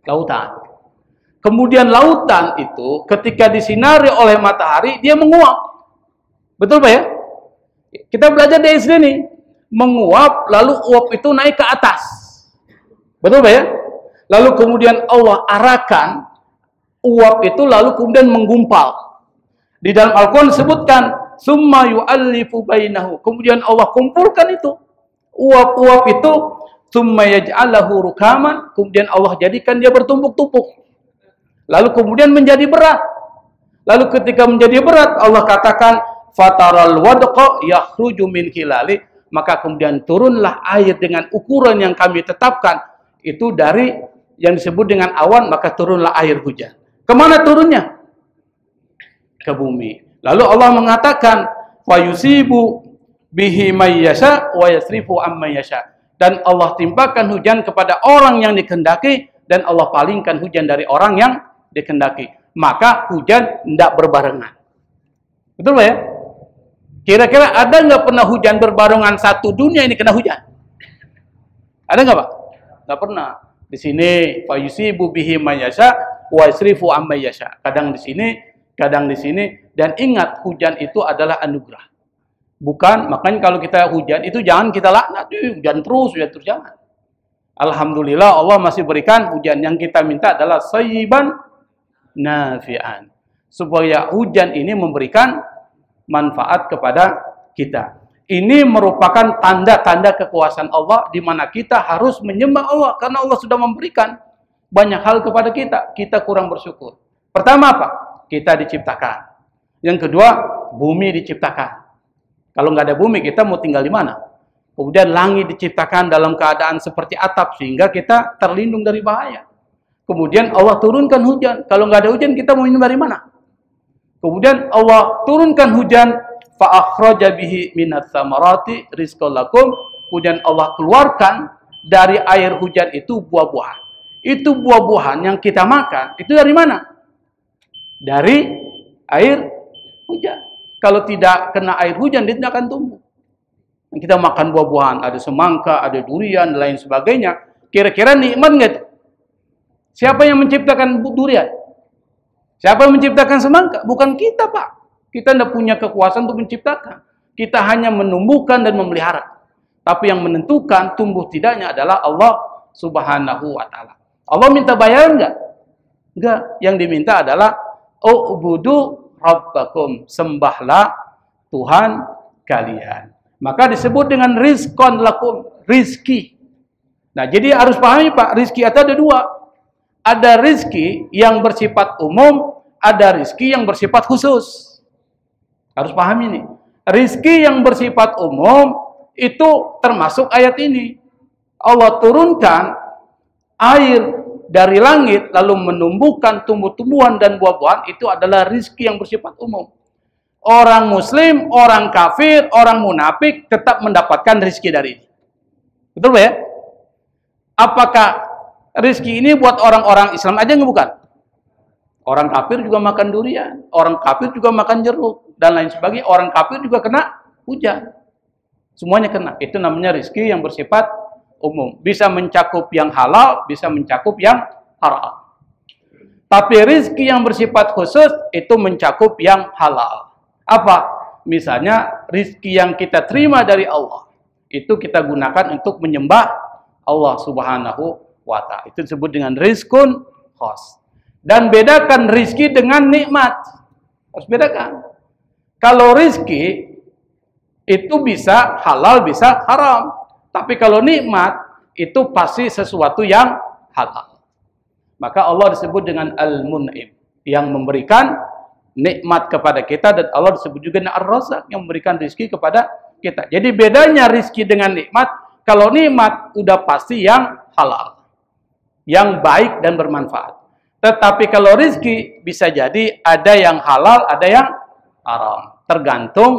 Lautan. Kemudian lautan itu ketika disinari oleh matahari, dia menguap. Betul Pak ya? Kita belajar di SD nih. Menguap, lalu uap itu naik ke atas. Betul Pak ya? Lalu kemudian Allah arahkan uap itu lalu kemudian menggumpal. Di dalam Al-Quran disebutkan summa yu'allifu bainahu. Kemudian Allah kumpulkan itu. Uap-uap itu summa yaj'alahu rukaman. Kemudian Allah jadikan dia bertumpuk-tumpuk. Lalu kemudian menjadi berat. Lalu ketika menjadi berat, Allah katakan fataral wadqa yakhruju min khilali. Maka kemudian turunlah air dengan ukuran yang kami tetapkan. Itu dari yang disebut dengan awan, maka turunlah air hujan. Kemana turunnya? Ke bumi. Lalu Allah mengatakan wa yusibu bihi may yasha wa yasrifu amma yasha. Dan Allah timpakan hujan kepada orang yang dikehendaki dan Allah palingkan hujan dari orang yang dikehendaki. Maka hujan tidak berbarengan. Betul ya? Kira-kira ada nggak pernah hujan berbarengan satu dunia ini kena hujan? Ada nggak Pak? Nggak pernah. Di sini fa yusibu bihi may yasha wa yasrifu amma yasha. Kadang di sini, kadang di sini. Dan ingat, hujan itu adalah anugerah. Bukan, makanya kalau kita hujan itu jangan kita laknat, hujan terus, jangan. Alhamdulillah Allah masih berikan hujan. Yang kita minta adalah sayyiban nafi'an. Supaya hujan ini memberikan manfaat kepada kita. Ini merupakan tanda-tanda kekuasaan Allah di mana kita harus menyembah Allah karena Allah sudah memberikan banyak hal kepada kita. Kita kurang bersyukur. Pertama apa? Kita diciptakan. Yang kedua, bumi diciptakan. Kalau nggak ada bumi, kita mau tinggal di mana? Kemudian langit diciptakan dalam keadaan seperti atap sehingga kita terlindung dari bahaya. Kemudian Allah turunkan hujan. Kalau nggak ada hujan, kita mau minum dari mana? Kemudian Allah turunkan hujan, fa akhraja bihi minats samarati rizqan lakum. Kemudian Allah keluarkan dari air hujan itu buah-buahan. Itu buah-buahan yang kita makan, itu dari mana? Dari air hujan. Kalau tidak kena air hujan, dia tidak akan tumbuh. Kita makan buah-buahan, ada semangka, ada durian, dan lain sebagainya. Kira-kira nikmat nggak itu? Siapa yang menciptakan durian? Siapa yang menciptakan semangka? Bukan kita, Pak. Kita tidak punya kekuasaan untuk menciptakan. Kita hanya menumbuhkan dan memelihara. Tapi yang menentukan tumbuh tidaknya adalah Allah Subhanahu wa ta'ala. Allah minta bayaran nggak? Enggak. Yang diminta adalah u'budu rabbakum, sembahlah Tuhan kalian. Maka disebut dengan rizqan lakum, rizki. Nah, jadi harus pahami Pak, rizki itu ada dua. Ada rizki yang bersifat umum, ada rizki yang bersifat khusus. Harus pahami nih. Rizki yang bersifat umum itu termasuk ayat ini. Allah turunkan air dari langit lalu menumbuhkan tumbuh-tumbuhan dan buah-buahan, itu adalah rizki yang bersifat umum. Orang muslim, orang kafir, orang munafik tetap mendapatkan rizki dari ini. Betul ya? Apakah rizki ini buat orang-orang Islam aja nggak? Bukan. Orang kafir juga makan durian, orang kafir juga makan jeruk dan lain sebagainya. Orang kafir juga kena hujan. Semuanya kena. Itu namanya rizki yang bersifat umum. Bisa mencakup yang halal, bisa mencakup yang haram. Tapi rizki yang bersifat khusus itu mencakup yang halal. Apa? Misalnya rizki yang kita terima dari Allah, itu kita gunakan untuk menyembah Allah Subhanahu wa ta'ala. Itu disebut dengan rizkun khos. Dan bedakan rizki dengan nikmat. Harus bedakan. Kalau rizki itu bisa halal, bisa haram. Tapi kalau nikmat itu pasti sesuatu yang halal. Maka Allah disebut dengan Al-Mun'im, yang memberikan nikmat kepada kita, dan Allah disebut juga Ar-Razzaq, yang memberikan rizki kepada kita. Jadi bedanya rizki dengan nikmat, kalau nikmat udah pasti yang halal, yang baik dan bermanfaat. Tetapi kalau rizki bisa jadi ada yang halal, ada yang haram. Tergantung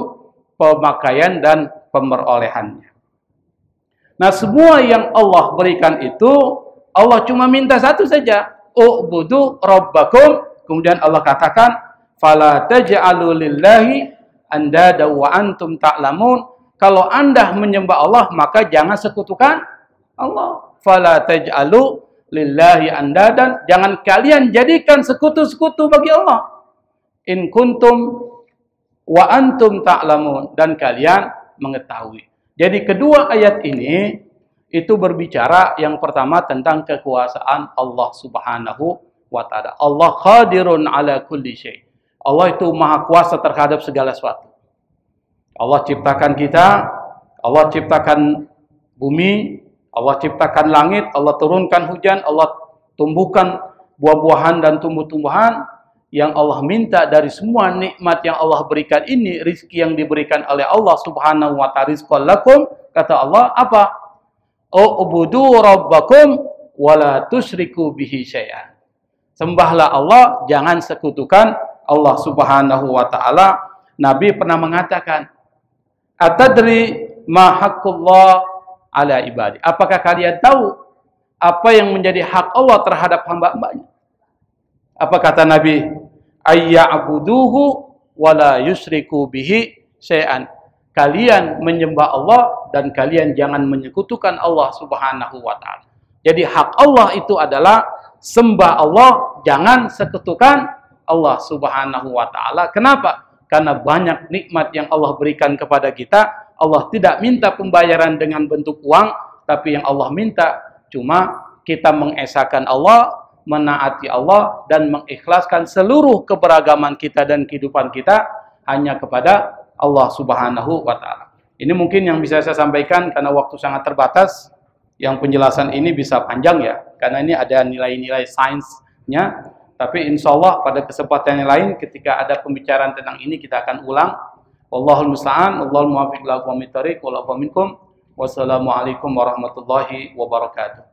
pemakaian dan pemerolehannya. Nah, semua yang Allah berikan itu, Allah cuma minta satu saja. U'budu rabbakum. Kemudian Allah katakan, fala taj'alu lillahi andada wa antum ta'lamun. Kalau Anda menyembah Allah, maka jangan sekutukan Allah. Fala taj'alu lillahi andadan, jangan kalian jadikan sekutu-sekutu bagi Allah. In kuntum wa antum ta'lamun, dan kalian mengetahui. Jadi kedua ayat ini itu berbicara yang pertama tentang kekuasaan Allah Subhanahu wa taala. Allah qadirun ala kulli syai. Allah itu maha kuasa terhadap segala sesuatu. Allah ciptakan kita, Allah ciptakan bumi, Allah ciptakan langit, Allah turunkan hujan, Allah tumbuhkan buah-buahan dan tumbuh-tumbuhan. Yang Allah minta dari semua nikmat yang Allah berikan ini, rizki yang diberikan oleh Allah Subhanahu wa ta'ala, rizqan lakum, kata Allah, apa? U'budu rabbakum wa la tusyriku bihi syai'an. Sembahlah Allah, jangan sekutukan Allah Subhanahu wa ta'ala. Nabi pernah mengatakan, atadri ma haqqullah ala ibadi. Apakah kalian tahu apa yang menjadi hak Allah terhadap hamba-hambanya? Apa kata Nabi? Ayya'buduhu wa la yusyriku bihi syai'an. Kalian menyembah Allah dan kalian jangan menyekutukan Allah Subhanahu wa taala. Jadi hak Allah itu adalah sembah Allah, jangan sekutukan Allah Subhanahu wa taala. Kenapa? Karena banyak nikmat yang Allah berikan kepada kita. Allah tidak minta pembayaran dengan bentuk uang, tapi yang Allah minta cuma kita mengesahkan Allah, menaati Allah, dan mengikhlaskan seluruh keberagaman kita dan kehidupan kita hanya kepada Allah Subhanahu wa ta'ala. Ini mungkin yang bisa saya sampaikan karena waktu sangat terbatas. Yang penjelasan ini bisa panjang ya, karena ini ada nilai-nilai sainsnya. Tapi insya Allah pada kesempatan yang lain ketika ada pembicaraan tentang ini kita akan ulang. Wallahul musta'an, wallahul muwaffiq ila aqwamit thoriq, wallahu minkum. Wassalamualaikum warahmatullahi wabarakatuh.